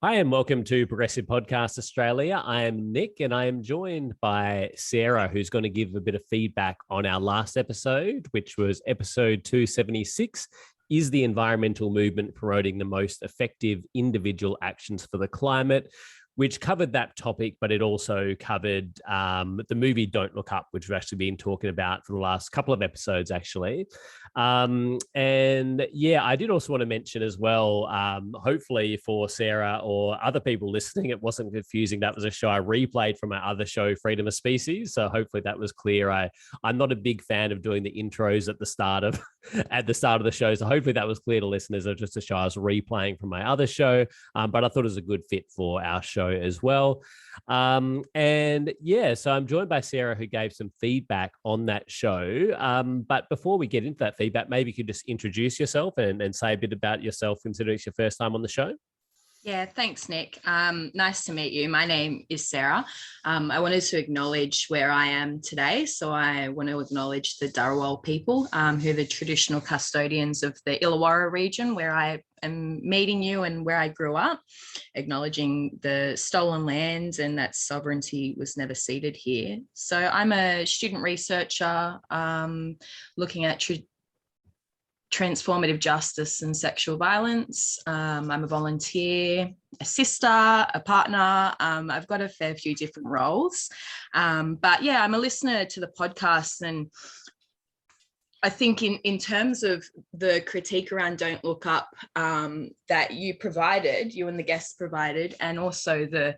Hi, and welcome to Progressive Podcast Australia. I am Nick, and I am joined by Sarah, who's going to give a bit of feedback on our last episode, which was episode 276. Is the environmental movement promoting the most effective individual actions for the climate? Which covered that topic, but it also covered the movie Don't Look Up, which we've actually been talking about for the last couple of episodes, actually. And yeah, I did also want to mention as well, hopefully for Sarah or other people listening, it wasn't confusing. That was a show I replayed from my other show, Freedom of Species. So hopefully that was clear. I'm not a big fan of doing the intros at the start of the show. So hopefully that was clear to listeners. Of just a show I was replaying from my other show, but I thought it was a good fit for our show as well. And yeah, so I'm joined by Sarah, who gave some feedback on that show. But before we get into that feedback, maybe you could just introduce yourself and say a bit about yourself, considering it's your first time on the show. Yeah, thanks, Nick. Nice to meet you. My name is Sarah. I wanted to acknowledge where I am today. So I want to acknowledge the Dharawal people, who are the traditional custodians of the Illawarra region, where I am meeting you and where I grew up, acknowledging the stolen lands and that sovereignty was never ceded here. So I'm a student researcher looking at transformative justice and sexual violence. I'm a volunteer, a sister, a partner. I've got a fair few different roles. But yeah, I'm a listener to the podcast. And I think in terms of the critique around Don't Look Up that you and the guests provided, and also the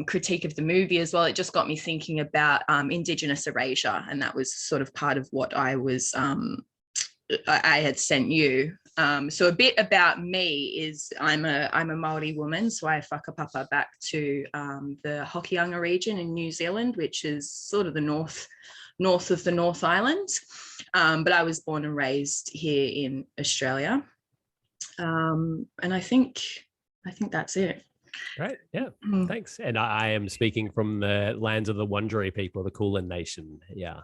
critique of the movie as well, it just got me thinking about Indigenous erasure. And that was sort of part of what I had sent you. So a bit about me is I'm a Māori woman, so I whakapapa back to the Hokianga region in New Zealand, which is sort of the north of the North Island. But I was born and raised here in Australia. And I think that's it. Great. Yeah. Thanks. And I am speaking from the lands of the Wurundjeri people, the Kulin Nation. Yeah.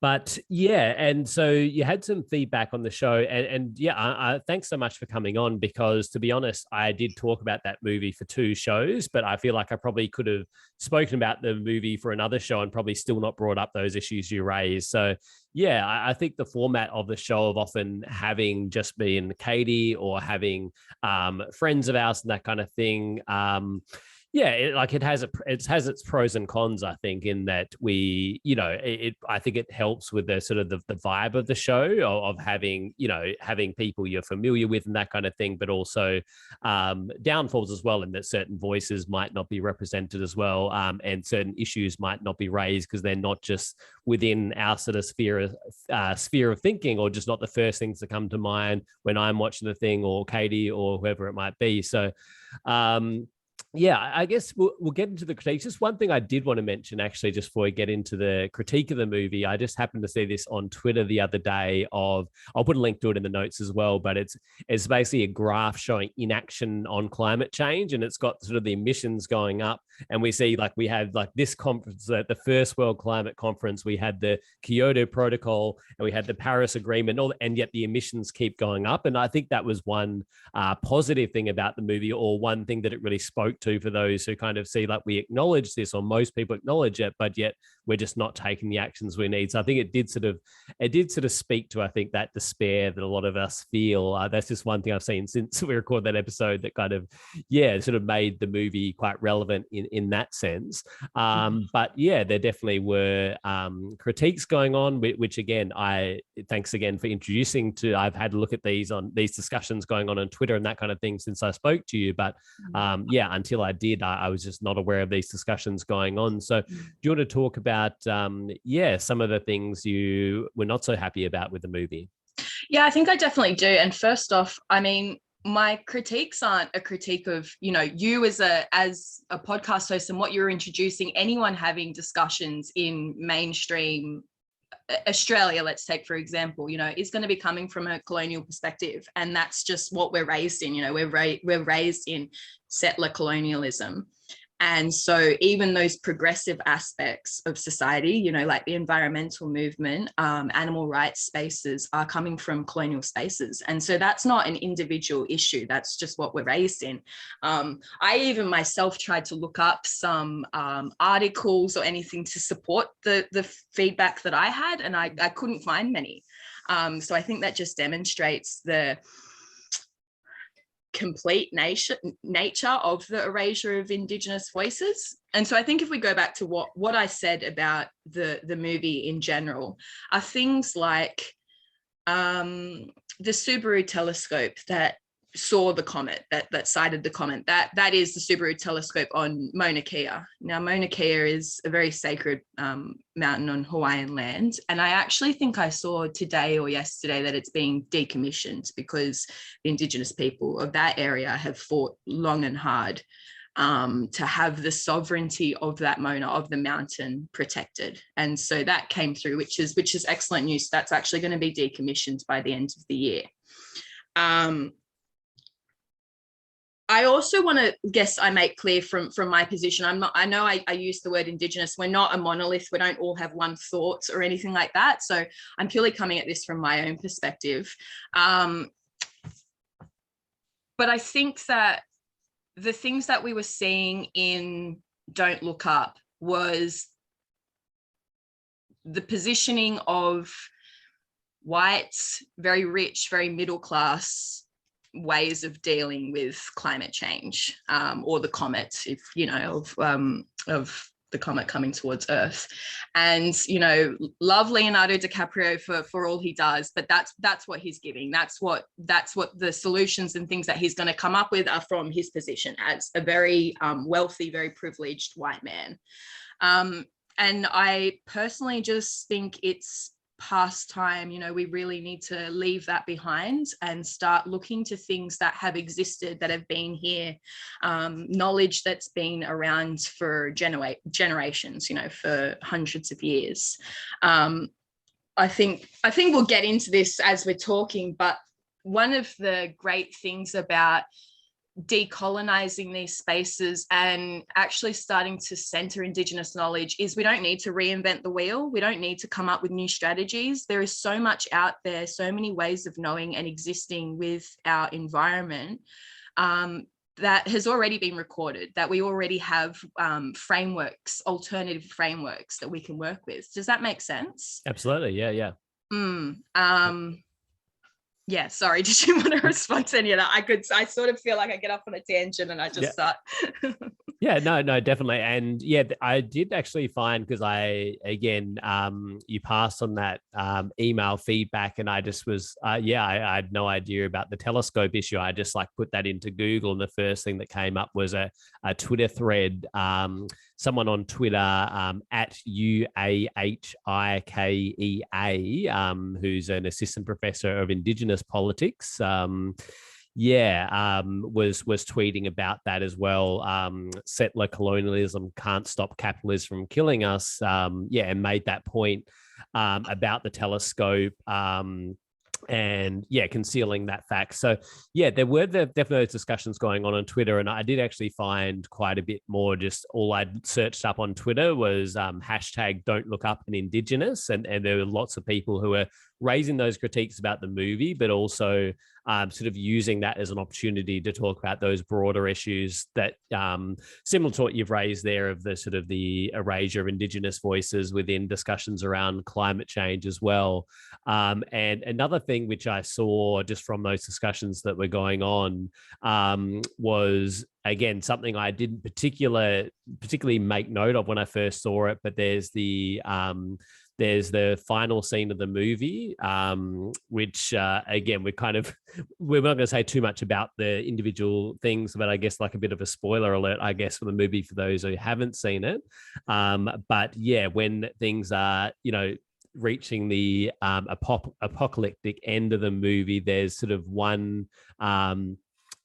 But yeah, and so you had some feedback on the show, and yeah, thanks so much for coming on, because to be honest, I did talk about that movie for 2 shows, but I feel like I probably could have spoken about the movie for another show and probably still not brought up those issues you raised. So yeah, I think the format of the show of often having just been Katie or having friends of ours and that kind of thing. Yeah, it has its pros and cons, I think, in that I think it helps with the sort of the vibe of the show of having people you're familiar with and that kind of thing, but also downfalls as well, in that certain voices might not be represented as well, and certain issues might not be raised because they're not just within our sort of sphere of thinking, or just not the first things that come to mind when I'm watching the thing, or Katie or whoever it might be. So yeah, I guess we'll get into the critiques. Just one thing I did want to mention, actually, just before we get into the critique of the movie, I just happened to see this on Twitter the other day. I'll put a link to it in the notes as well, but it's basically a graph showing inaction on climate change, and it's got sort of the emissions going up. And we see, we had this conference, the First World Climate Conference, we had the Kyoto Protocol, and we had the Paris Agreement, and yet the emissions keep going up. And I think that was one positive thing about the movie, or one thing that it really spoke to for those who kind of see, we acknowledge this, or most people acknowledge it, but yet we're just not taking the actions we need. So I think it did sort of speak to, I think, that despair that a lot of us feel. That's just one thing I've seen since we recorded that episode that kind of, sort of made the movie quite relevant in that sense. But yeah, there definitely were critiques going on, which again, thanks again for introducing to. I've had a look at these discussions going on Twitter and that kind of thing since I spoke to you. But until I did, I was just not aware of these discussions going on. So do you want to talk about, some of the things you were not so happy about with the movie? Yeah, I think I definitely do. And first off, I mean, my critiques aren't a critique of, you as a podcast host and what you're introducing. Anyone having discussions in mainstream Australia, let's take for example, is going to be coming from a colonial perspective, and that's just what we're raised in. We're raised in settler colonialism. And so even those progressive aspects of society, you know, like the environmental movement, animal rights spaces are coming from colonial spaces. And so that's not an individual issue. That's just what we're raised in. I even myself tried to look up some articles or anything to support the feedback that I had, and I couldn't find many. So I think that just demonstrates the complete nature of the erasure of Indigenous voices. And so I think if we go back to what I said about the movie in general, are things like the Subaru telescope that saw the comet, that sighted the comet, that is the Subaru telescope on Mauna Kea. Now, Mauna Kea is a very sacred mountain on Hawaiian land. And I actually think I saw today or yesterday that it's being decommissioned because the Indigenous people of that area have fought long and hard to have the sovereignty of that Mauna, of the mountain, protected. And so that came through, which is excellent news. That's actually going to be decommissioned by the end of the year. I also want to I make clear from my position, I know I use the word Indigenous. We're not a monolith. We don't all have one thought or anything like that. So I'm purely coming at this from my own perspective. But I think that the things that we were seeing in Don't Look Up was the positioning of white, very rich, very middle class ways of dealing with climate change, or the comet, if you know, of the comet coming towards Earth. And you know, love Leonardo DiCaprio for all he does, but that's what he's giving. That's what the solutions and things that he's going to come up with are from his position as a very wealthy, very privileged white man. And I personally just think it's past time. You know, we really need to leave that behind and start looking to things that have existed, that have been here, knowledge that's been around for generations, you know, for hundreds of years. I think we'll get into this as we're talking, but one of the great things about decolonizing these spaces and actually starting to center Indigenous knowledge is we don't need to reinvent the wheel. We don't need to come up with new strategies. There is so much out there, so many ways of knowing and existing with our environment that has already been recorded, that we already have frameworks, alternative frameworks that we can work with. Does that make sense? Absolutely. Yeah. Yeah, sorry, did you want to respond to any of that? I sort of feel like I get off on a tangent and I just start. Yeah, no, definitely. And yeah, I did actually find, because you passed on that email feedback, and I just was, I had no idea about the telescope issue. I just put that into Google, and the first thing that came up was a Twitter thread. Someone on Twitter at UAHIKEA, who's an assistant professor of Indigenous politics, was tweeting about that as well. Settler colonialism can't stop capitalism from killing us. And made that point about the telescope. And concealing that fact. So there were definitely those discussions going on Twitter, and I did actually find quite a bit more. Just all I'd searched up on Twitter was hashtag Don't Look Up an Indigenous, and there were lots of people who were raising those critiques about the movie, but also sort of using that as an opportunity to talk about those broader issues that similar to what you've raised there, of the sort of the erasure of Indigenous voices within discussions around climate change as well. And another thing which I saw just from those discussions that were going on was, again, something I didn't particularly make note of when I first saw it, but there's the final scene of the movie, which again, we're not going to say too much about the individual things, but I guess a bit of a spoiler alert, I guess, for the movie for those who haven't seen it. But yeah, when things are, reaching the apocalyptic end of the movie, there's sort of one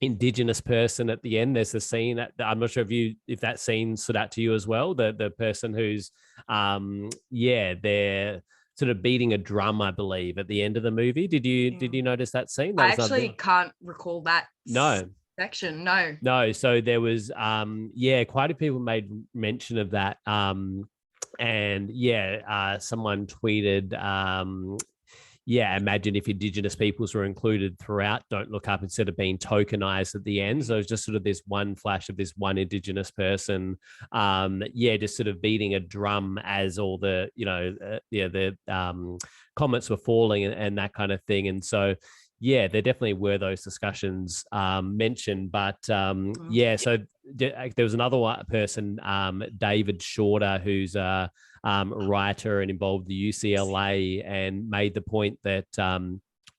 Indigenous person at the end. There's the scene I'm not sure if that scene stood out to you as well. The person who's they're sort of beating a drum, I believe, at the end of the movie. Did you notice that scene? I actually can't recall that. No. Section, no. No, so there was quite a few people made mention of that. Someone tweeted, imagine if Indigenous peoples were included throughout Don't Look Up instead of being tokenized at the end. So it's just sort of this one flash of this one Indigenous person, just sort of beating a drum as all the, comments were falling and that kind of thing. And so, yeah, there definitely were those discussions mentioned, but so there was another person, David Shorter, who's a writer and involved with the UCLA, and made the point that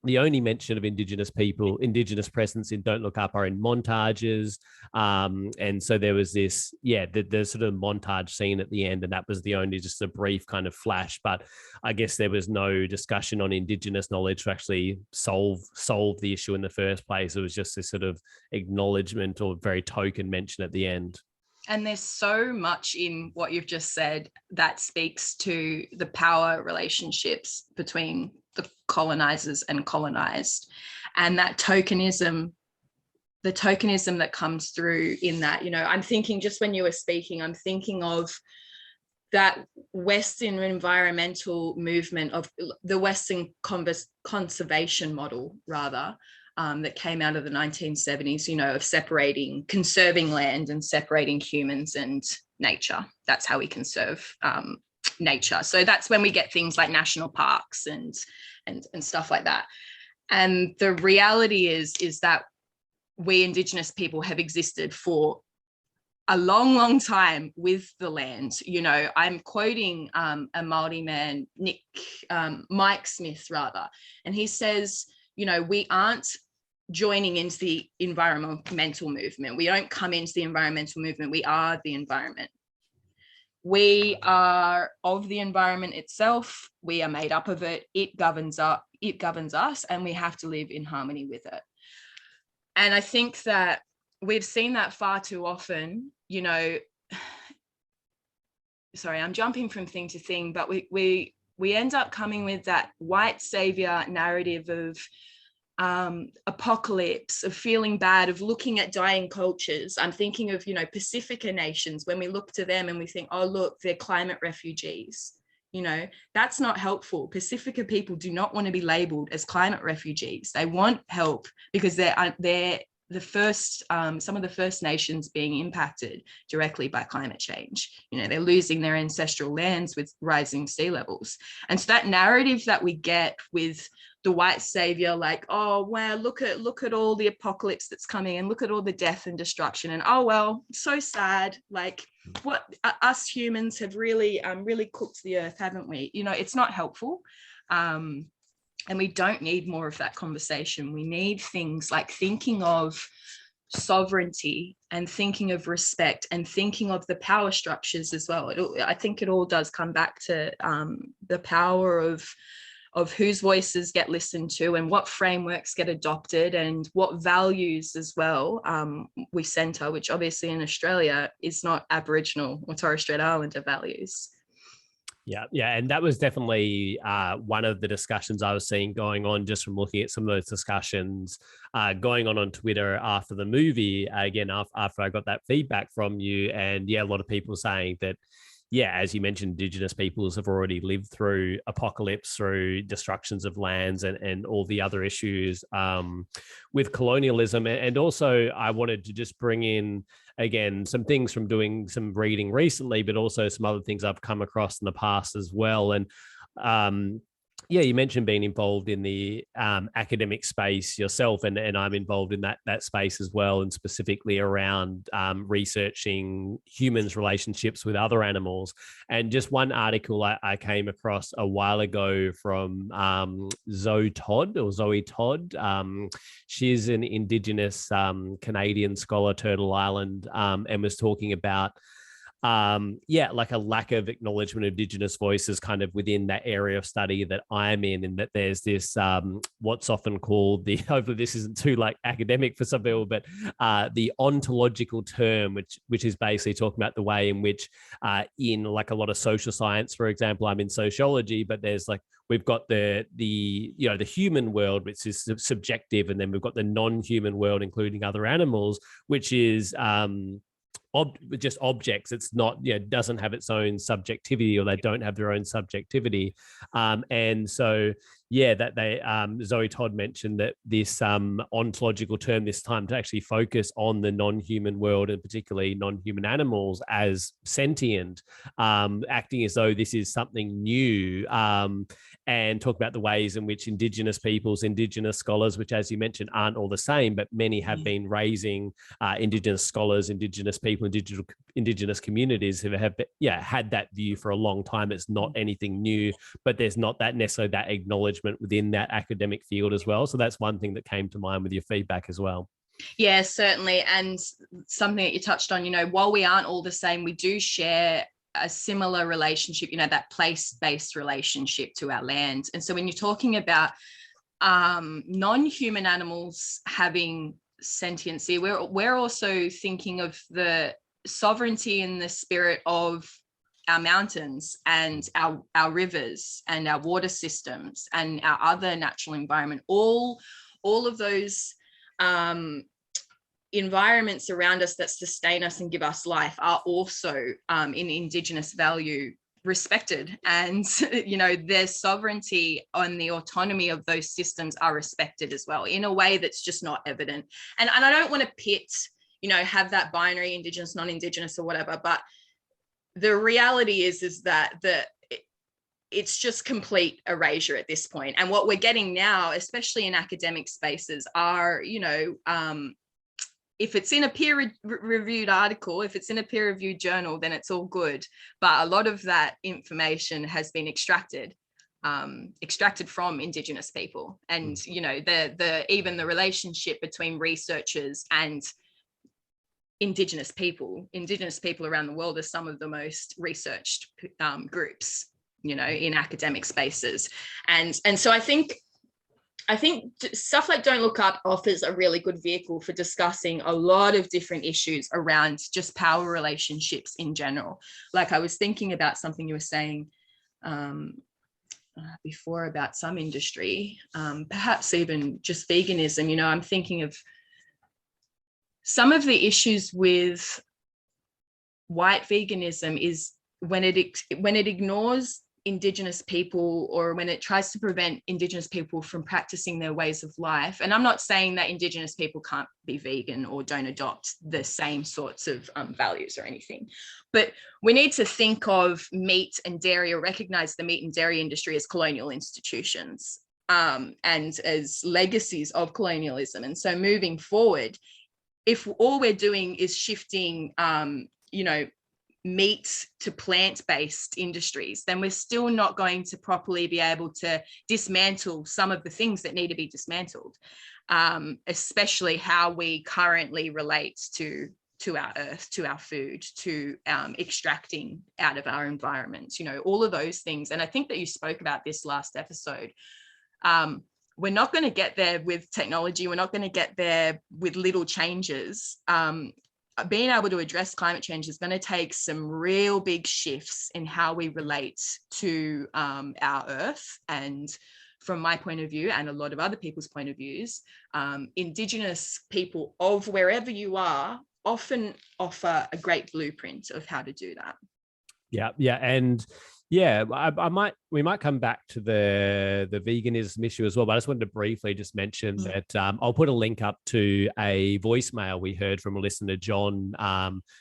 the only mention of Indigenous presence in Don't Look Up are in montages. And so there was this, the sort of montage scene at the end, and that was the only just a brief kind of flash. But I guess there was no discussion on Indigenous knowledge to actually solve the issue in the first place. It was just this sort of acknowledgement or very token mention at the end. And there's so much in what you've just said that speaks to the power relationships between the colonizers and colonized, and that tokenism, the tokenism that comes through in that. I'm thinking, just when you were speaking, I'm thinking of that Western environmental movement, of the Western conservation model, rather, that came out of the 1970s, of conserving land and separating humans and nature. That's how we conserve nature. So that's when we get things like national parks and stuff like that. And the reality is that we Indigenous people have existed for a long, long time with the land. I'm quoting a Māori man, Mike Smith, rather, and he says, we aren't joining into the environmental movement. We don't come into the environmental movement. We are the environment. We are of the environment itself. We are made up of it. It governs us, and we have to live in harmony with it. And I think that we've seen that far too often. Sorry, I'm jumping from thing to thing, but we end up coming with that white savior narrative of apocalypse, of feeling bad, of looking at dying cultures. I'm thinking of, Pacifica nations, when we look to them and we think, oh, look, they're climate refugees. That's not helpful. Pacifica people do not want to be labeled as climate refugees. They want help because they're the first, some of the First Nations being impacted directly by climate change. They're losing their ancestral lands with rising sea levels. And so that narrative that we get with the white savior, like, oh, wow, look at all the apocalypse that's coming, and look at all the death and destruction, and oh, well, so sad. Like, what us humans have really cooked the earth, haven't we? It's not helpful. And we don't need more of that conversation. We need things like thinking of sovereignty and thinking of respect and thinking of the power structures as well. I think it all does come back to the power of whose voices get listened to and what frameworks get adopted and what values as well we centre, which obviously in Australia is not Aboriginal or Torres Strait Islander values. Yeah, and that was definitely one of the discussions I was seeing going on, just from looking at some of those discussions going on Twitter after the movie, again, after I got that feedback from you. And a lot of people saying that, as you mentioned, Indigenous peoples have already lived through apocalypse, through destructions of lands and all the other issues with colonialism. And also I wanted to just bring in, again, some things from doing some reading recently, but also some other things I've come across in the past as well. And you mentioned being involved in the academic space yourself, and I'm involved in that space as well, and specifically around researching humans' relationships with other animals. And just one article I came across a while ago from Zoe Todd. She's an Indigenous Canadian scholar, Turtle Island, and was talking about like a lack of acknowledgement of Indigenous voices kind of within that area of study that I'm in that there's this what's often called the, hopefully this isn't too like academic for some people, but the ontological term, which is basically talking about the way in which in like a lot of social science, for example, I'm in sociology, but there's like, we've got the human world, which is subjective, and then we've got the non-human world, including other animals, which is just objects. It's not, doesn't have its own subjectivity, or they don't have their own subjectivity. And so, that they, Zoe Todd mentioned that this ontological term this time to actually focus on the non-human world, and particularly non-human animals as sentient, acting as though this is something new, and talk about the ways in which Indigenous peoples, Indigenous scholars, which as you mentioned aren't all the same, but many have been raising Indigenous scholars, Indigenous people, Indigenous communities who have had that view for a long time. It's not anything new, but there's not that necessarily that acknowledgement within that academic field as well. So that's one thing that came to mind with your feedback as well. Yeah, certainly. And something that you touched on, while we aren't all the same, we do share a similar relationship, that place-based relationship to our land. And so when you're talking about non-human animals having sentiency, we're also thinking of the sovereignty and the spirit of our mountains and our rivers and our water systems and our other natural environment. All of those environments around us that sustain us and give us life are also in Indigenous value respected, and their sovereignty and the autonomy of those systems are respected as well, in a way that's just not evident. And I don't want to pit, have that binary Indigenous, non-Indigenous or whatever, but the reality is that it's just complete erasure at this point. And what we're getting now, especially in academic spaces, are, if it's in a peer-reviewed article, if it's in a peer-reviewed journal, then it's all good. But a lot of that information has been extracted from Indigenous people. And, even the relationship between researchers and Indigenous people around the world are some of the most researched groups, in academic spaces. And so I think stuff like Don't Look Up offers a really good vehicle for discussing a lot of different issues around just power relationships in general. Like, I was thinking about something you were saying before about some industry, perhaps even just veganism. I'm thinking of some of the issues with white veganism is when it ignores Indigenous people, or when it tries to prevent Indigenous people from practicing their ways of life. And I'm not saying that Indigenous people can't be vegan or don't adopt the same sorts of values or anything, but we need to think of meat and dairy, or recognize the meat and dairy industry as colonial institutions, and as legacies of colonialism. And so moving forward, if all we're doing is shifting, meat to plant-based industries, then we're still not going to properly be able to dismantle some of the things that need to be dismantled, especially how we currently relate to our earth, to our food, to extracting out of our environments, all of those things. And I think that you spoke about this last episode. We're not going to get there with technology. We're not going to get there with little changes. Being able to address climate change is going to take some real big shifts in how we relate to our earth. And from my point of view, and a lot of other people's point of views, Indigenous people of wherever you are often offer a great blueprint of how to do that. Yeah. And we might come back to the veganism issue as well, but I just wanted to briefly just mention that I'll put a link up to a voicemail we heard from a listener, John,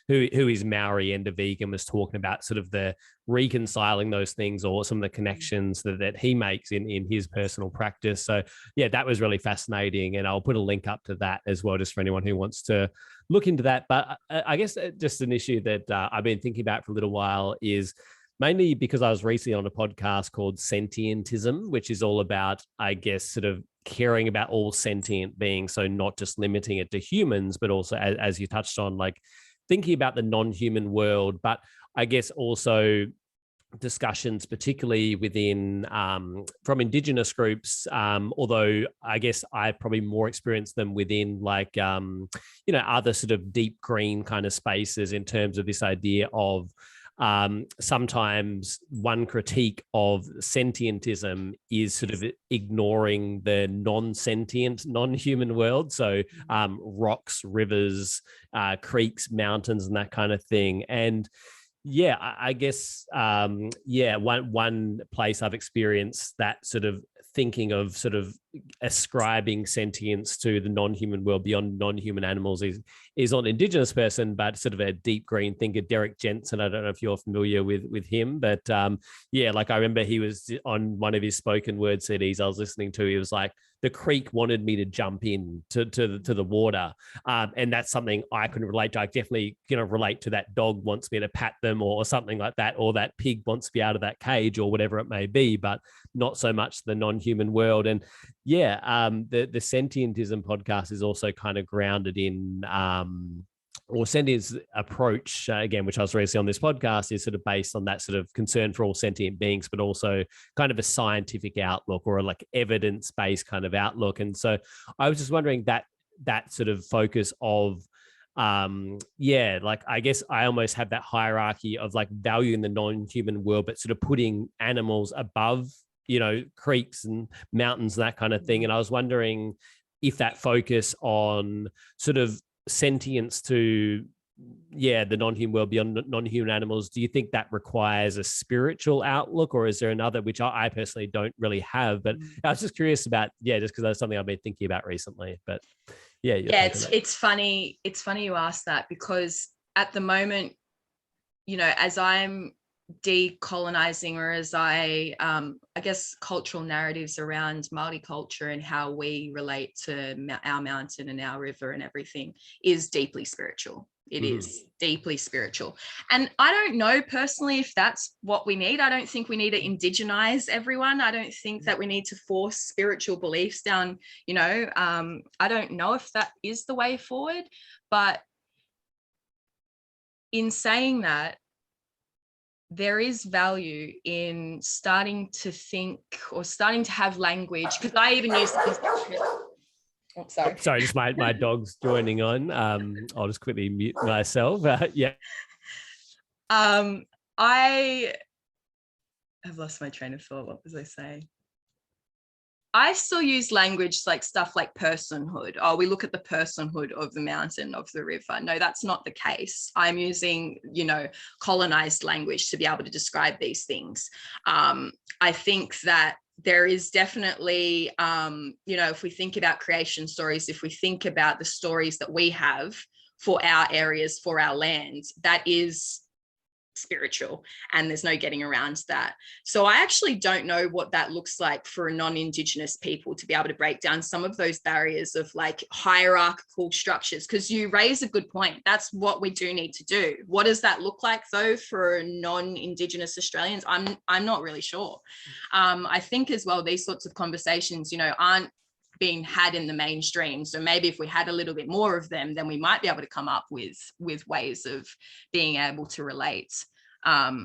who is Maori and a vegan, was talking about sort of the reconciling those things, or some of the connections that he makes in his personal practice. So that was really fascinating, and I'll put a link up to that as well, just for anyone who wants to look into that. But I guess just an issue that I've been thinking about for a little while is mainly because I was recently on a podcast called Sentientism, which is all about, I guess, sort of caring about all sentient beings. So not just limiting it to humans, but also, as you touched on, like thinking about the non-human world, but I guess also discussions, particularly within from Indigenous groups, although I guess I probably more experienced them within like other sort of deep green kind of spaces in terms of this idea of sometimes one critique of sentientism is sort of ignoring the non-sentient, non-human world. So rocks, rivers, creeks, mountains, and that kind of thing. And yeah, I guess, one place I've experienced that sort of thinking of sort of ascribing sentience to the non-human world beyond non-human animals is on Indigenous person, but sort of a deep green thinker, Derek Jensen. I don't know if you're familiar with him, but like I remember he was on one of his spoken word CDs I was listening to. He was like, the creek wanted me to jump in to the water. And that's something I can relate to. I definitely, relate to that dog wants me to pat them or something like that, or that pig wants to be out of that cage or whatever it may be, but not so much the non-human world. And the Sentientism podcast is also kind of grounded in or Sentient's approach, again, which I was raising on this podcast, is sort of based on that sort of concern for all sentient beings, but also kind of a scientific outlook or like evidence-based kind of outlook. And so I was just wondering that sort of focus of, like, I guess I almost have that hierarchy of like valuing the non-human world, but sort of putting animals above, creeks and mountains and that kind of thing. And I was wondering if that focus on sort of sentience to the non-human world beyond non-human animals, do you think that requires a spiritual outlook, or is there another, which I personally don't really have, but I was just curious about, just because that's something I've been thinking about recently. But it's funny you asked that, because at the moment, as I'm decolonizing, or as I guess cultural narratives around Māori culture and how we relate to our mountain and our river and everything is deeply spiritual. It is deeply spiritual. And I don't know personally if that's what we need. I don't think we need to indigenize everyone. I don't think that we need to force spiritual beliefs down, I don't know if that is the way forward. But in saying that, there is value in starting to think or starting to have language, because I even use sorry, just my dog's joining on. I'll just quickly mute myself. I have lost my train of thought. What was I saying? I still use language like stuff like personhood. Oh, we look at the personhood of the mountain, of the river. No, that's not the case. I'm using, colonized language to be able to describe these things. I think that there is definitely, if we think about creation stories, if we think about the stories that we have for our areas, for our land, that is spiritual, and there's no getting around that. So I actually don't know what that looks like for a non-Indigenous people to be able to break down some of those barriers of like hierarchical structures, because you raise a good point. That's what we do need to do. What does that look like though for non-Indigenous Australians? I'm not really sure. I think as well, these sorts of conversations, aren't being had in the mainstream. So maybe if we had a little bit more of them, then we might be able to come up with ways of being able to relate. But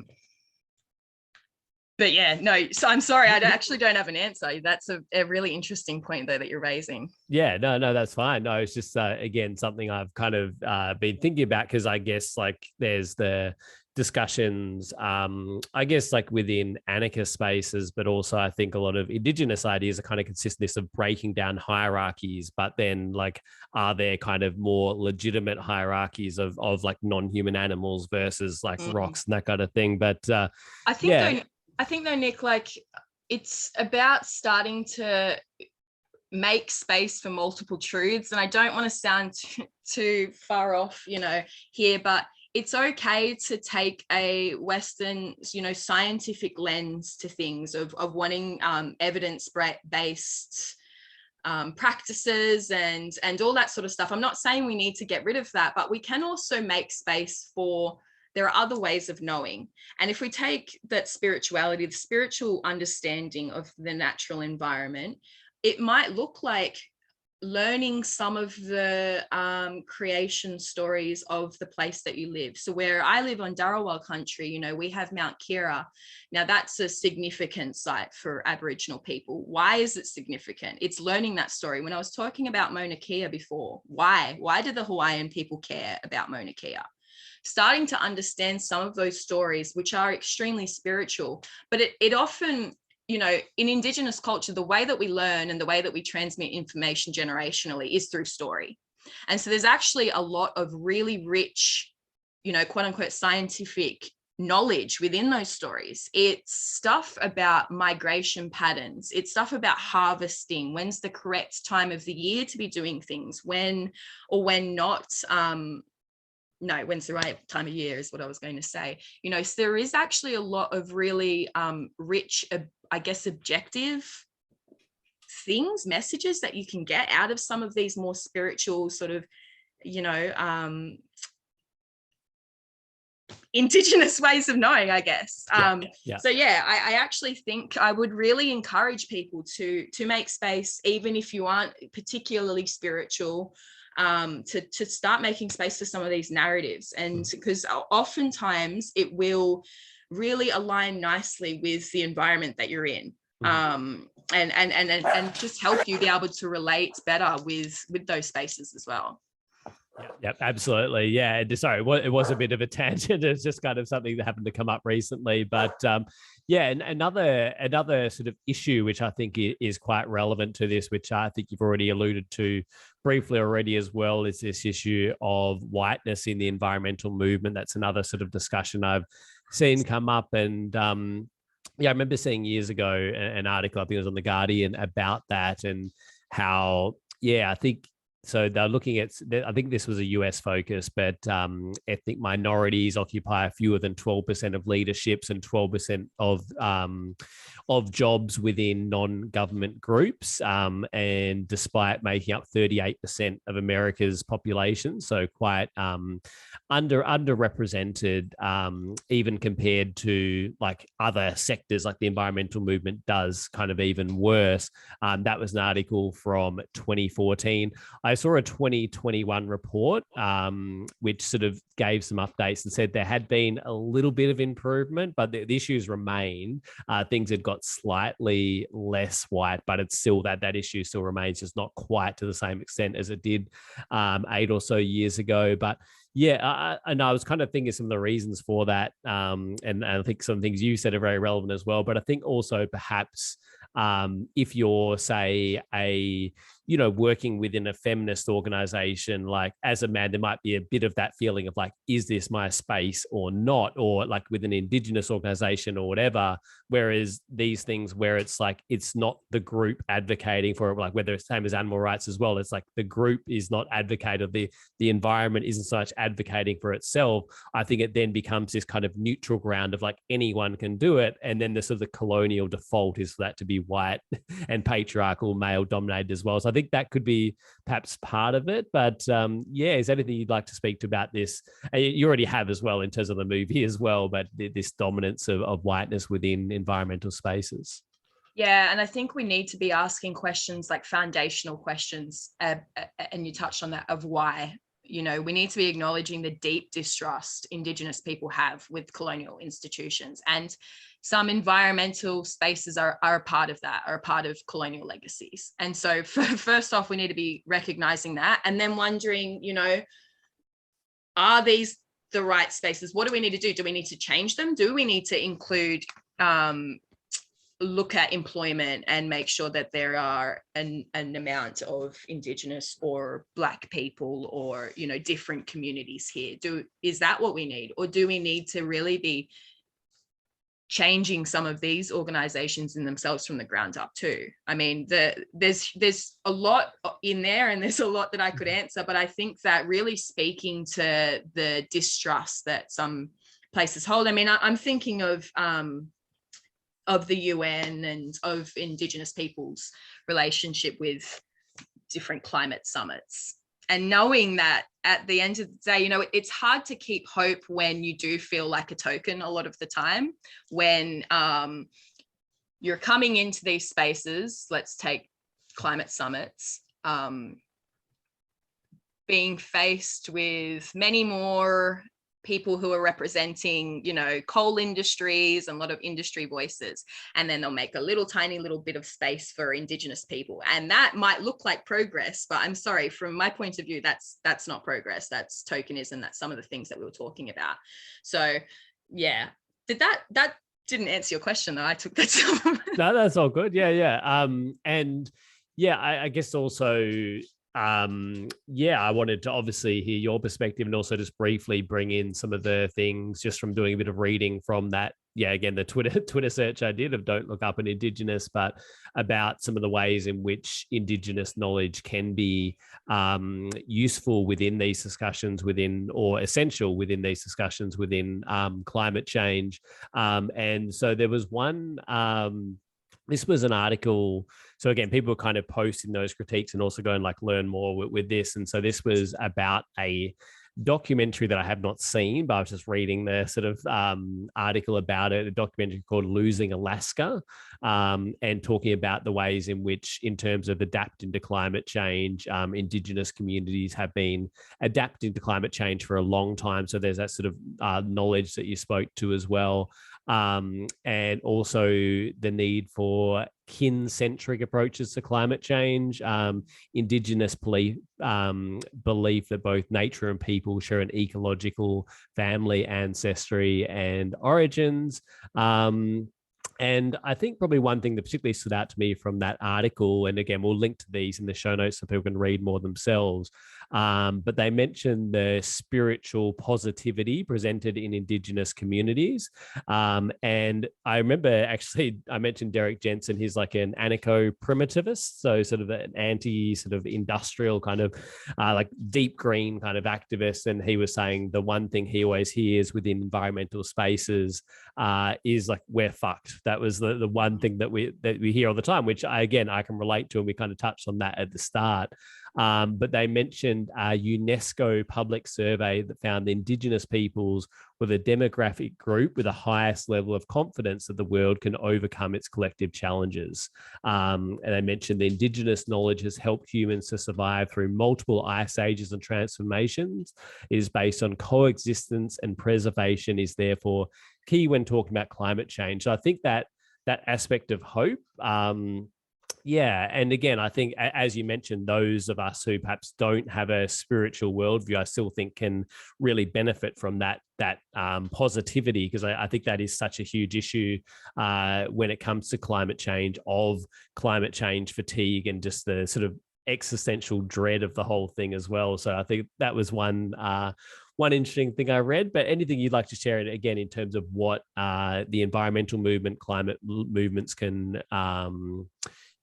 so I'm sorry, I actually don't have an answer. That's a really interesting point though that you're raising. No, that's fine. No, it's just again something I've kind of been thinking about, because I guess like there's the discussions, I guess like within anarchist spaces, but also I think a lot of Indigenous ideas are kind of consist of breaking down hierarchies, but then like, are there kind of more legitimate hierarchies of like non-human animals versus like rocks and that kind of thing? But I think though, Nick, like it's about starting to make space for multiple truths. And I don't want to sound too far off, here, but it's okay to take a Western, scientific lens to things of wanting evidence-based practices and all that sort of stuff. I'm not saying we need to get rid of that, but we can also make space for, there are other ways of knowing. And if we take that spirituality, the spiritual understanding of the natural environment, it might look like learning some of the creation stories of the place that you live. So where I live on Dharawal Country, you know, we have Mount Kira. Now that's a significant site for Aboriginal people. Why is it significant? It's learning that story. When I was talking about Mauna Kea before, why do the Hawaiian people care about Mauna Kea? Starting to understand some of those stories, which are extremely spiritual, but it often, you know, in Indigenous culture, the way that we learn and the way that we transmit information generationally is through story. And so there's actually a lot of really rich, you know, quote unquote, scientific knowledge within those stories. It's stuff about migration patterns. It's stuff about harvesting. When's the correct time of the year to be doing things? When or when not. No, when's the right time of year is what I was going to say. You know, so there is actually a lot of really rich, I guess, objective things, messages that you can get out of some of these more spiritual sort of, you know, Indigenous ways of knowing, I guess. So yeah, I actually think I would really encourage people to make space, even if you aren't particularly spiritual, to start making space for some of these narratives. And because oftentimes it will really align nicely with the environment that you're in, and just help you be able to relate better with those spaces as well. Yeah, absolutely. Yeah. Sorry, it was a bit of a tangent. It's just kind of something that happened to come up recently. But yeah, and another sort of issue, which I think is quite relevant to this, which I think you've already alluded to briefly already as well, is this issue of whiteness in the environmental movement. That's another sort of discussion I've seen come up. And yeah, I remember seeing years ago an article, I think it was on The Guardian, about that and how, yeah, I think, so they're looking at, I think this was a US focus, but ethnic minorities occupy fewer than 12% of leaderships and 12% of jobs within non-government groups. And despite making up 38% of America's population, so quite underrepresented, even compared to like other sectors, like the environmental movement does kind of even worse. That was an article from 2014. I saw a 2021 report, which sort of gave some updates and said there had been a little bit of improvement, but the issues remain. Things had got slightly less white, but it's still that issue still remains, just not quite to the same extent as it did 8 or so years ago. But yeah, and I was kind of thinking some of the reasons for that, and I think some things you said are very relevant as well. But I think also perhaps if you're, say, working within a feminist organization, like as a man, there might be a bit of that feeling of like, is this my space or not? Or like with an Indigenous organization or whatever, whereas these things where it's like, it's not the group advocating for it, like whether it's the same as animal rights as well, it's like the group is not advocating, the environment isn't so much advocating for itself. I think it then becomes this kind of neutral ground of like anyone can do it. And then the sort of the colonial default is for that to be white and patriarchal, male dominated as well. So I think that could be perhaps part of it. But yeah, is there anything you'd like to speak to about this? You already have as well in terms of the movie as well, but this dominance of whiteness within environmental spaces. Yeah, and I think we need to be asking questions like foundational questions, and you touched on that, of why. You know, we need to be acknowledging the deep distrust Indigenous people have with colonial institutions, and some environmental spaces are a part of that, are a part of colonial legacies. And so first off, we need to be recognizing that, and then wondering, you know, are these the right spaces? What do we need to do? Do we need to change them? Do we need to include, look at employment and make sure that there are an amount of Indigenous or Black people or, you know, different communities here? Is that what we need? Or do we need to really be changing some of these organizations in themselves from the ground up too? I mean, there's a lot in there, and there's a lot that I could answer, but I think that really speaking to the distrust that some places hold. I mean, I'm thinking of the UN and of Indigenous people's relationship with different climate summits. And knowing that at the end of the day, you know, it's hard to keep hope when you do feel like a token a lot of the time, when you're coming into these spaces, let's take climate summits, being faced with many more people who are representing, coal industries and a lot of industry voices. And then they'll make a tiny little bit of space for Indigenous people. And that might look like progress, but I'm sorry, from my point of view, that's not progress. That's tokenism. That's some of the things that we were talking about. So yeah, that didn't answer your question though. I took that. No, that's all good. Yeah. And yeah, I guess also, I wanted to obviously hear your perspective and also just briefly bring in some of the things just from doing a bit of reading from that. Yeah, again, the Twitter search I did of Don't Look Up an Indigenous, but about some of the ways in which Indigenous knowledge can be useful within these discussions or essential within these discussions within climate change. And so there was one, this was an article. So again, people were kind of posting those critiques and also going learn more with this. And so this was about a documentary that I have not seen, but I was just reading the sort of article about it, a documentary called Losing Alaska, and talking about the ways in which, in terms of adapting to climate change, Indigenous communities have been adapting to climate change for a long time. So there's that sort of knowledge that you spoke to as well. And also the need for kin-centric approaches to climate change, Indigenous belief that both nature and people share an ecological family ancestry and origins. And I think probably one thing that particularly stood out to me from that article, and again, we'll link to these in the show notes so people can read more themselves, but they mentioned the spiritual positivity presented in Indigenous communities. And I remember actually, I mentioned Derek Jensen, he's like an anarcho-primitivist, so sort of an anti sort of industrial kind of like deep green kind of activist. And he was saying the one thing he always hears within environmental spaces is we're fucked. That was the one thing that we hear all the time, which I can relate to, and we kind of touched on that at the start. But they mentioned a UNESCO public survey that found Indigenous peoples were the demographic group with the highest level of confidence that the world can overcome its collective challenges. And they mentioned the Indigenous knowledge has helped humans to survive through multiple ice ages and transformations. It is based on coexistence, and preservation is therefore key when talking about climate change. So I think that aspect of hope, and again, I think, as you mentioned, those of us who perhaps don't have a spiritual worldview, I still think can really benefit from that positivity, because I think that is such a huge issue when it comes to climate change fatigue, and just the sort of existential dread of the whole thing as well. So I think that was one interesting thing I read. But anything you'd like to share, again, in terms of what the environmental movement, climate movements can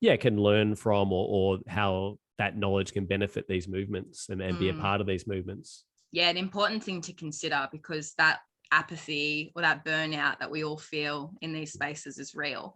learn from, or how that knowledge can benefit these movements and be a part of these movements. Yeah, an important thing to consider, because that apathy or that burnout that we all feel in these spaces is real.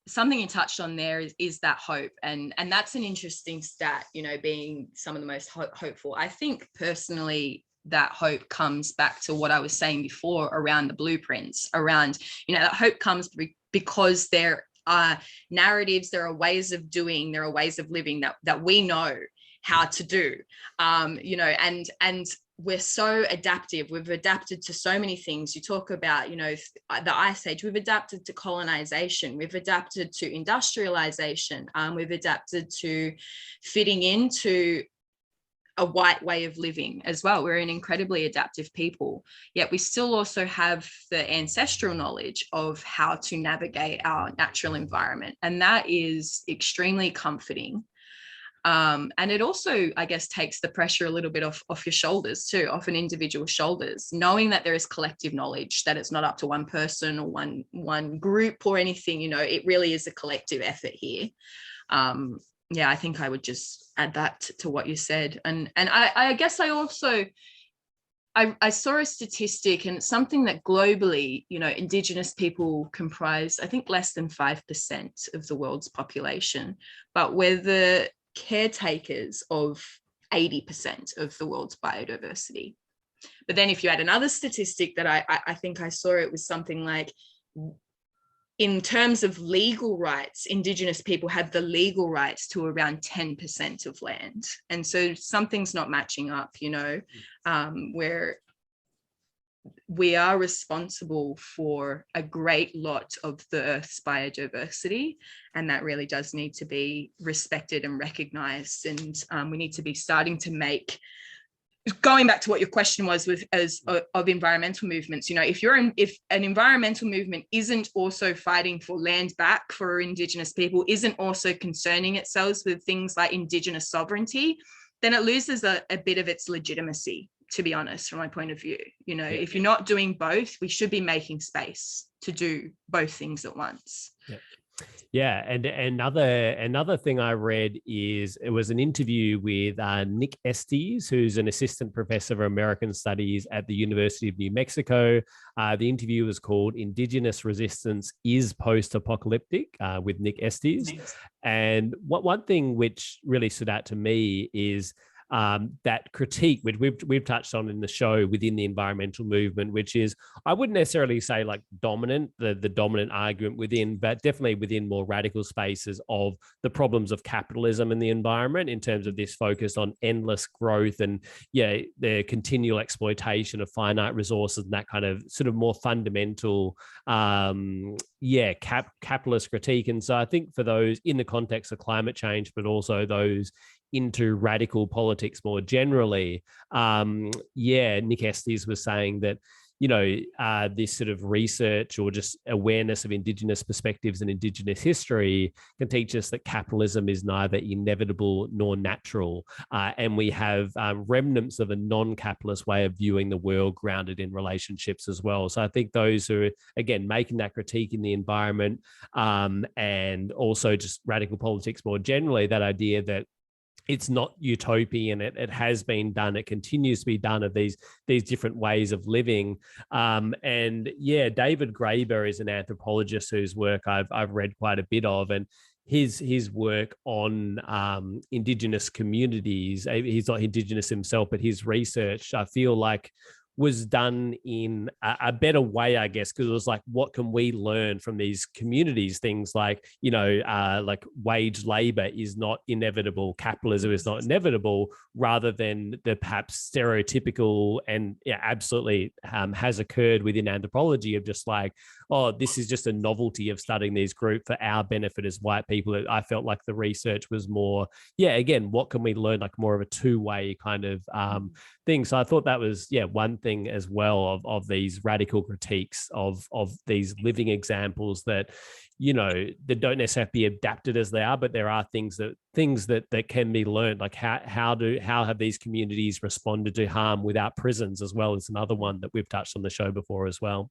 Something you touched on there is that hope, and that's an interesting stat, being some of the most hopeful. I think personally that hope comes back to what I was saying before around the blueprints, around, that hope comes because there are narratives, there are ways of doing, there are ways of living that we know how to do, and we're so adaptive. We've adapted to so many things. You talk about, the Ice Age. We've adapted to colonization. We've adapted to industrialization. We've adapted to fitting into a white way of living as well. We're an incredibly adaptive people, yet we still also have the ancestral knowledge of how to navigate our natural environment. And that is extremely comforting. And it also, I guess, takes the pressure a little bit off your shoulders too, off an individual's shoulders, knowing that there is collective knowledge, that it's not up to one person or one group or anything. It really is a collective effort here. I think I would just add that to what you said. And I guess I also, I saw a statistic, and it's something that globally, Indigenous people comprise, I think, less than 5% of the world's population, but we're the caretakers of 80% of the world's biodiversity. But then if you add another statistic that I think I saw, it was something like in terms of legal rights, Indigenous people have the legal rights to around 10% of land. And so something's not matching up, you know, where we are responsible for a great lot of the Earth's biodiversity, and that really does need to be respected and recognized. And we need to be starting to make, going back to what your question was of environmental movements, you know, if an environmental movement isn't also fighting for land back for Indigenous people, isn't also concerning itself with things like Indigenous sovereignty, then it loses a bit of its legitimacy, to be honest, from my point of view. You know, if you're not doing both, we should be making space to do both things at once. Yeah, and another thing I read is it was an interview with Nick Estes, who's an assistant professor of American Studies at the University of New Mexico. The interview was called "Indigenous Resistance is Post-Apocalyptic" with Nick Estes. Nice. And one thing which really stood out to me is that critique, which we've touched on in the show within the environmental movement, which is, I wouldn't necessarily say like dominant, the dominant argument within, but definitely within more radical spaces of the problems of capitalism in the environment, in terms of this focus on endless growth and the continual exploitation of finite resources and that kind of sort of more fundamental capitalist critique. And so I think for those in the context of climate change, but also those into radical politics more generally, Nick Estes was saying that, you know, this sort of research or just awareness of Indigenous perspectives and Indigenous history can teach us that capitalism is neither inevitable nor natural. And we have remnants of a non-capitalist way of viewing the world grounded in relationships as well. So I think those who are, again, making that critique in the environment and also just radical politics more generally, that idea that it's not utopian. It has been done. It continues to be done of these different ways of living. David Graeber is an anthropologist whose work I've read quite a bit of, and his work on Indigenous communities. He's not Indigenous himself, but his research, I feel like, was done in a better way, I guess, because it was like, what can we learn from these communities? Things like, you know, like wage labor is not inevitable, capitalism is not inevitable, rather than the perhaps stereotypical and absolutely has occurred within anthropology of just like, oh, this is just a novelty of studying these groups for our benefit as white people. I felt like the research was more, again, what can we learn, like more of a two-way kind of thing. So I thought that was, one thing as well of these radical critiques of these living examples that, you know, that don't necessarily be adapted as they are, but there are things that can be learned, like how have these communities responded to harm without prisons as well, is another one that we've touched on the show before as well.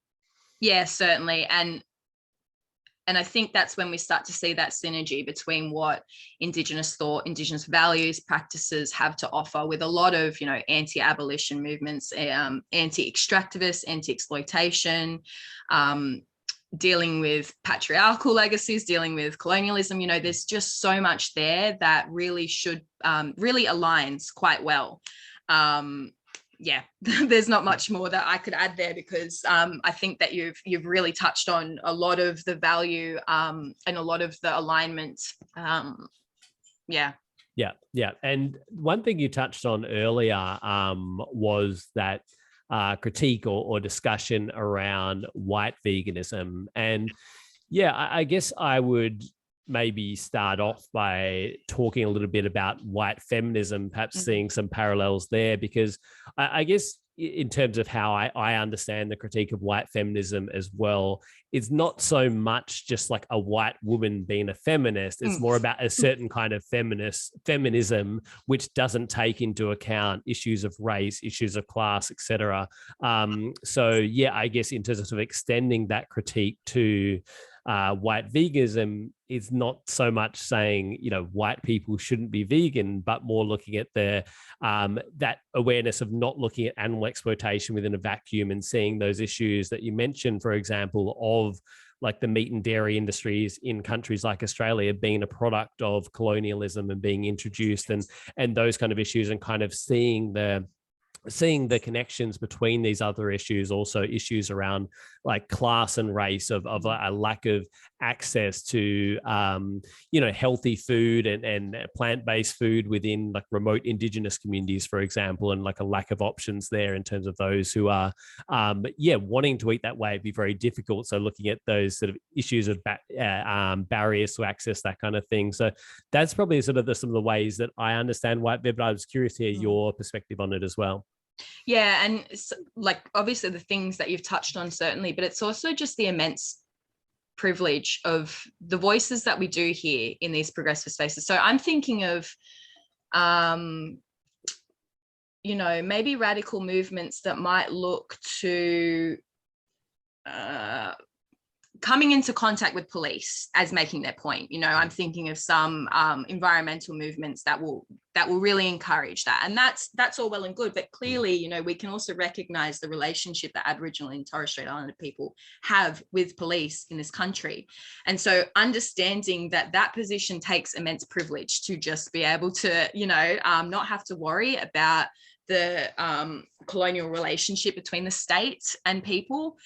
Yeah, certainly. And I think that's when we start to see that synergy between what Indigenous thought, Indigenous values, practices have to offer with a lot of, you know, anti-abolition movements, anti-extractivist, anti-exploitation, dealing with patriarchal legacies, dealing with colonialism. You know, there's just so much there that really really aligns quite well. There's not much more that I could add there, because I think that you've really touched on a lot of the value and a lot of the alignment. And one thing you touched on earlier was that critique or discussion around white veganism. And I guess I would maybe start off by talking a little bit about white feminism, perhaps seeing some parallels there, because I guess in terms of how I understand the critique of white feminism as well, it's not so much just like a white woman being a feminist. It's more about a certain kind of feminism, which doesn't take into account issues of race, issues of class, etc. I guess in terms of extending that critique to white veganism, is not so much saying, you know, white people shouldn't be vegan, but more looking at the that awareness of not looking at animal exploitation within a vacuum and seeing those issues that you mentioned, for example, of like the meat and dairy industries in countries like Australia being a product of colonialism and being introduced, and those kind of issues, and kind of seeing the seeing the connections between these other issues, also issues around like class and race, of a lack of access to healthy food and plant-based food within like remote Indigenous communities, for example, and like a lack of options there in terms of those who are wanting to eat that way. It'd be very difficult. So looking at those sort of issues of barriers to access, that kind of thing. So that's probably sort of some of the ways that I understand white bed, but I was curious to hear your perspective on it as well. Yeah, and like obviously the things that you've touched on, certainly, but it's also just the immense privilege of the voices that we do hear in these progressive spaces. So I'm thinking of maybe radical movements that might look to coming into contact with police as making their point. I'm thinking of some environmental movements that will really encourage that, and that's all well and good. But clearly, we can also recognise the relationship that Aboriginal and Torres Strait Islander people have with police in this country, and so understanding that position takes immense privilege to just be able to, not have to worry about the colonial relationship between the state and people.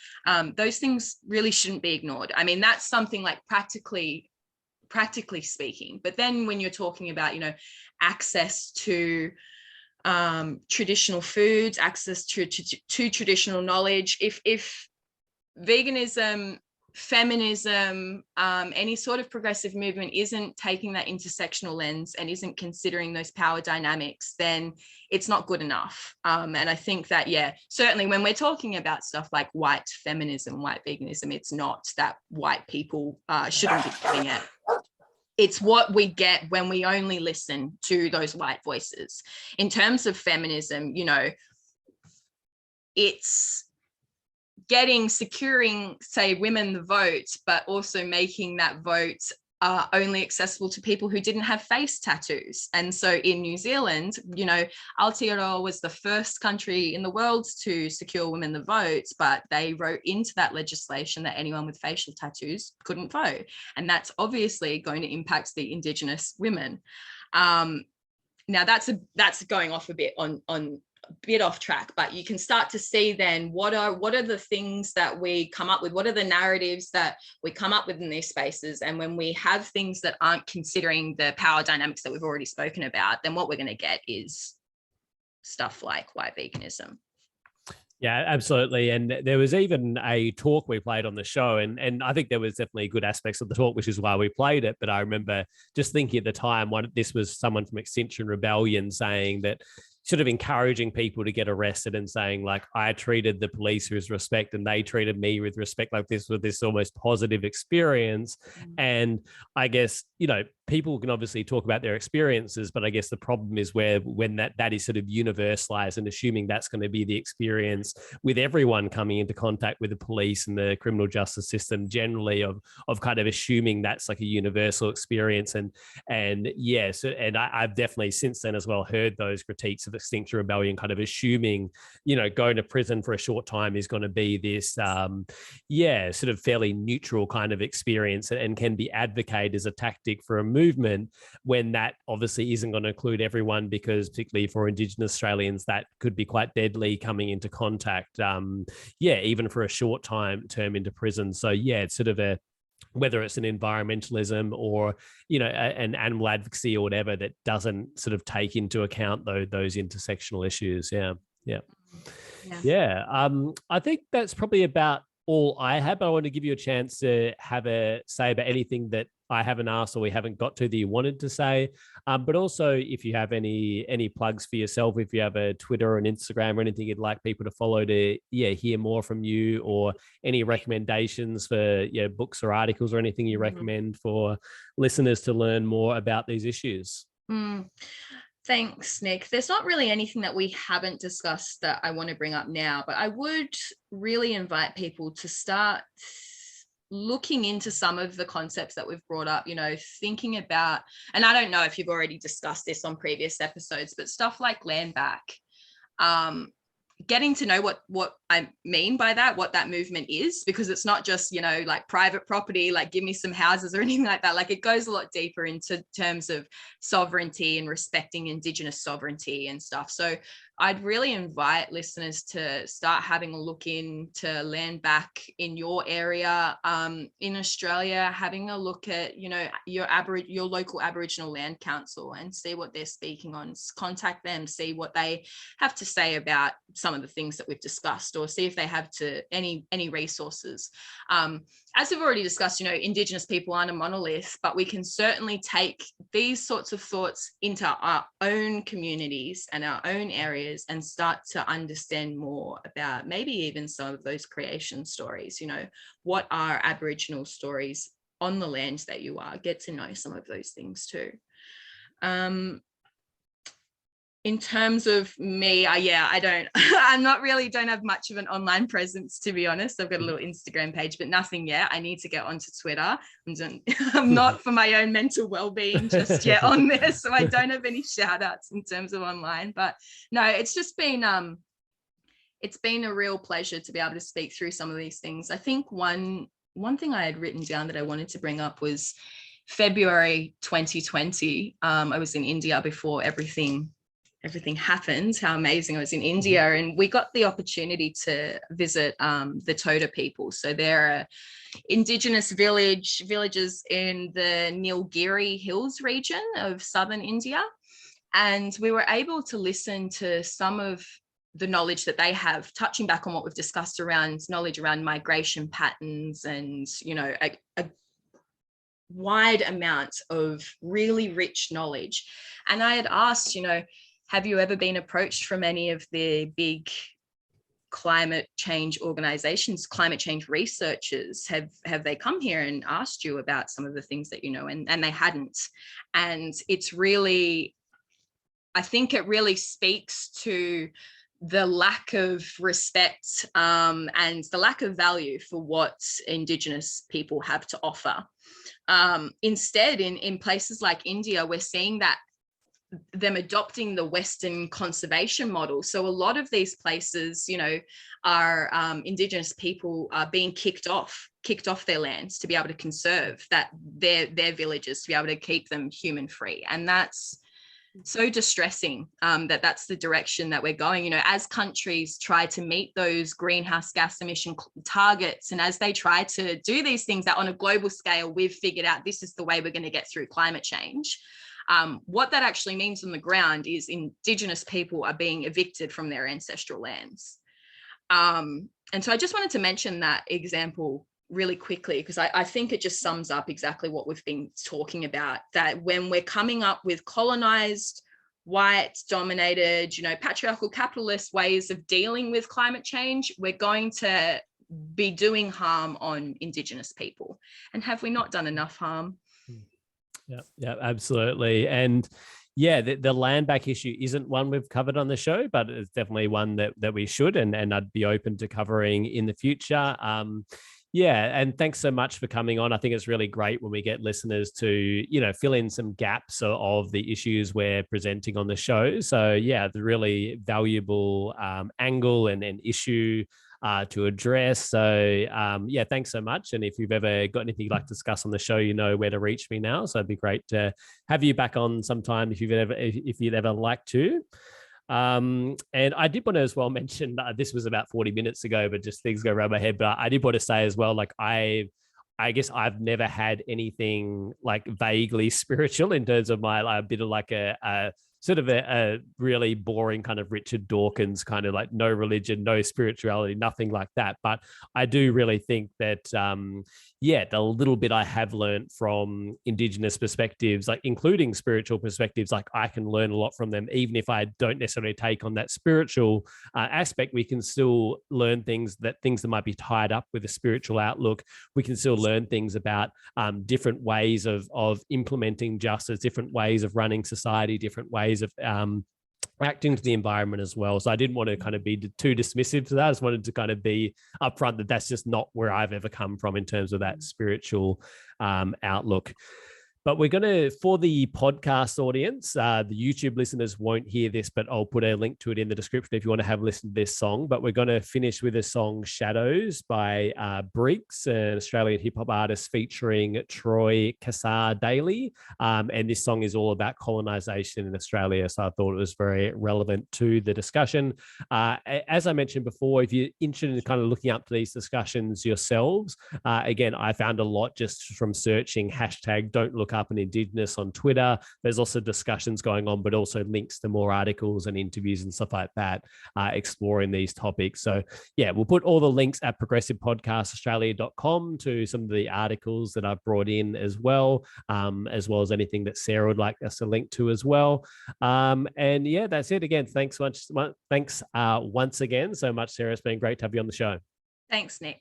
Those things really shouldn't be ignored. I mean, that's something like practically speaking. But then when you're talking about, access to traditional foods, access to traditional knowledge, if veganism, feminism, any sort of progressive movement isn't taking that intersectional lens and isn't considering those power dynamics, then it's not good enough. And I think that, certainly when we're talking about stuff like white feminism, white veganism, it's not that white people shouldn't be doing it. It's what we get when we only listen to those white voices. In terms of feminism, it's securing, say, women the vote, but also making that vote only accessible to people who didn't have face tattoos. And so in New Zealand, Aotearoa was the first country in the world to secure women the vote, but they wrote into that legislation that anyone with facial tattoos couldn't vote. And that's obviously going to impact the Indigenous women. Now that's going off a bit bit off track, but you can start to see then what are the things that we come up with, what are the narratives that we come up with in these spaces. And when we have things that aren't considering the power dynamics that we've already spoken about, then what we're going to get is stuff like white veganism. Yeah, absolutely. And there was even a talk we played on the show, and I think there was definitely good aspects of the talk, which is why we played it. But I remember just thinking at the time, this was someone from Extinction Rebellion saying that, sort of encouraging people to get arrested and saying, like, I treated the police with respect and they treated me with respect, like this was this almost positive experience. And I guess, people can obviously talk about their experiences, but I guess the problem is when that is sort of universalized and assuming that's going to be the experience with everyone coming into contact with the police and the criminal justice system generally, of kind of assuming that's like a universal experience. And yes, and I've definitely since then as well heard those critiques of Extinction Rebellion, kind of assuming, going to prison for a short time is going to be this, sort of fairly neutral kind of experience and can be advocated as a tactic for a movement, when that obviously isn't going to include everyone, because particularly for Indigenous Australians, that could be quite deadly coming into contact, even for a short term into prison. So it's sort of whether it's an environmentalism or, an animal advocacy or whatever, that doesn't sort of take into account those intersectional issues. I think that's probably about all I have, but I want to give you a chance to have a say about anything that I haven't asked or we haven't got to that you wanted to say. But also if you have any plugs for yourself, if you have a Twitter or an Instagram or anything you'd like people to follow to hear more from you, or any recommendations for books or articles or anything you recommend for listeners to learn more about these issues. Thanks, Nick. There's not really anything that we haven't discussed that I want to bring up now, but I would really invite people to start looking into some of the concepts that we've brought up, thinking about, and I don't know if you've already discussed this on previous episodes, but stuff like land back, getting to know what I mean by that, what that movement is, because it's not just, like private property, like give me some houses or anything like that. Like it goes a lot deeper into terms of sovereignty and respecting Indigenous sovereignty and stuff. So I'd really invite listeners to start having a look into land back in your area, in Australia, having a look at, you know, your local Aboriginal Land Council and see what they're speaking on. Contact them, see what they have to say about some of the things that we've discussed, or see if they have any resources. As we've already discussed, you know, Indigenous people aren't a monolith, but we can certainly take these sorts of thoughts into our own communities and our own areas and start to understand more about maybe even some of those creation stories. You know, what are Aboriginal stories on the land that you are? Get to know some of those things too. In terms of me, I'm not really, don't have much of an online presence, to be honest. I've got a little Instagram page, but nothing yet. I need to get onto Twitter. I'm not for my own mental well-being just yet on there, so I don't have any shout outs in terms of online. But no, it's just been, it's been a real pleasure to be able to speak through some of these things. I think one thing I had written down that I wanted to bring up was February 2020. I was in India before everything happened. How amazing. I was in India, and we got the opportunity to visit the Todd people. So they're Indigenous villages in the Nilgiri Hills region of southern India. And we were able to listen to some of the knowledge that they have, touching back on what we've discussed around knowledge around migration patterns and, you know, a wide amount of really rich knowledge. And I had asked, you know, have you ever been approached from any of the big climate change organizations, climate change researchers? Have they come here and asked you about some of the things that you know? And they hadn't. And it's really, I think it really speaks to the lack of respect and the lack of value for what Indigenous people have to offer. Instead, in places like India, we're seeing that them adopting the Western conservation model. So a lot of these places, you know, are Indigenous people are being kicked off their lands to be able to conserve that their villages, to be able to keep them human free. And that's so distressing, that's the direction that we're going. You know, as countries try to meet those greenhouse gas emission targets, and as they try to do these things that on a global scale, we've figured out this is the way we're going to get through climate change. What that actually means on the ground is Indigenous people are being evicted from their ancestral lands. And so I just wanted to mention that example really quickly, because I think it just sums up exactly what we've been talking about, that when we're coming up with colonized, white dominated, you know, patriarchal capitalist ways of dealing with climate change, we're going to be doing harm on Indigenous people. And have we not done enough harm? Yeah, absolutely. And yeah, the land back issue isn't one we've covered on the show, but it's definitely one that we should, and I'd be open to covering in the future. Yeah, and thanks so much for coming on. I think it's really great when we get listeners to, you know, fill in some gaps of the issues we're presenting on the show. So yeah, the really valuable angle and issue to address. So yeah, thanks so much. And if you've ever got anything you'd like to discuss on the show, you know where to reach me now. So it'd be great to have you back on sometime if you'd ever like to. And I did want to as well mention, this was about 40 minutes ago, but just things go around my head. But I did want to say as well, like I guess I've never had anything like vaguely spiritual in terms of my a bit of like a sort of a really boring kind of Richard Dawkins kind of like no religion, no spirituality, nothing like that. But I do really think that, the little bit I have learned from Indigenous perspectives, like including spiritual perspectives, like I can learn a lot from them. Even if I don't necessarily take on that spiritual aspect, we can still learn things that might be tied up with a spiritual outlook. We can still learn things about different ways of implementing justice, different ways of running society, different ways of acting to the environment as well. So I didn't want to kind of be too dismissive to that. I just wanted to kind of be upfront that that's just not where I've ever come from in terms of that spiritual outlook. But we're going to, for the podcast audience, the YouTube listeners won't hear this, but I'll put a link to it in the description if you want to have a listen to this song. But we're going to finish with a song, Shadows, by Briggs, an Australian hip hop artist featuring Troy Cassar-Daley. And this song is all about colonization in Australia. So I thought it was very relevant to the discussion. As I mentioned before, if you're interested in kind of looking up to these discussions yourselves, again, I found a lot just from searching hashtag Don't Look Up an Indigenous on Twitter. There's also discussions going on, but also links to more articles and interviews and stuff like that, exploring these topics. So yeah, we'll put all the links at progressivepodcastaustralia.com to some of the articles that I've brought in as well as anything that Sarah would like us to link to as well. And yeah, that's it. Again, thanks once again so much, Sarah. It's been great to have you on the show. Thanks, Nick.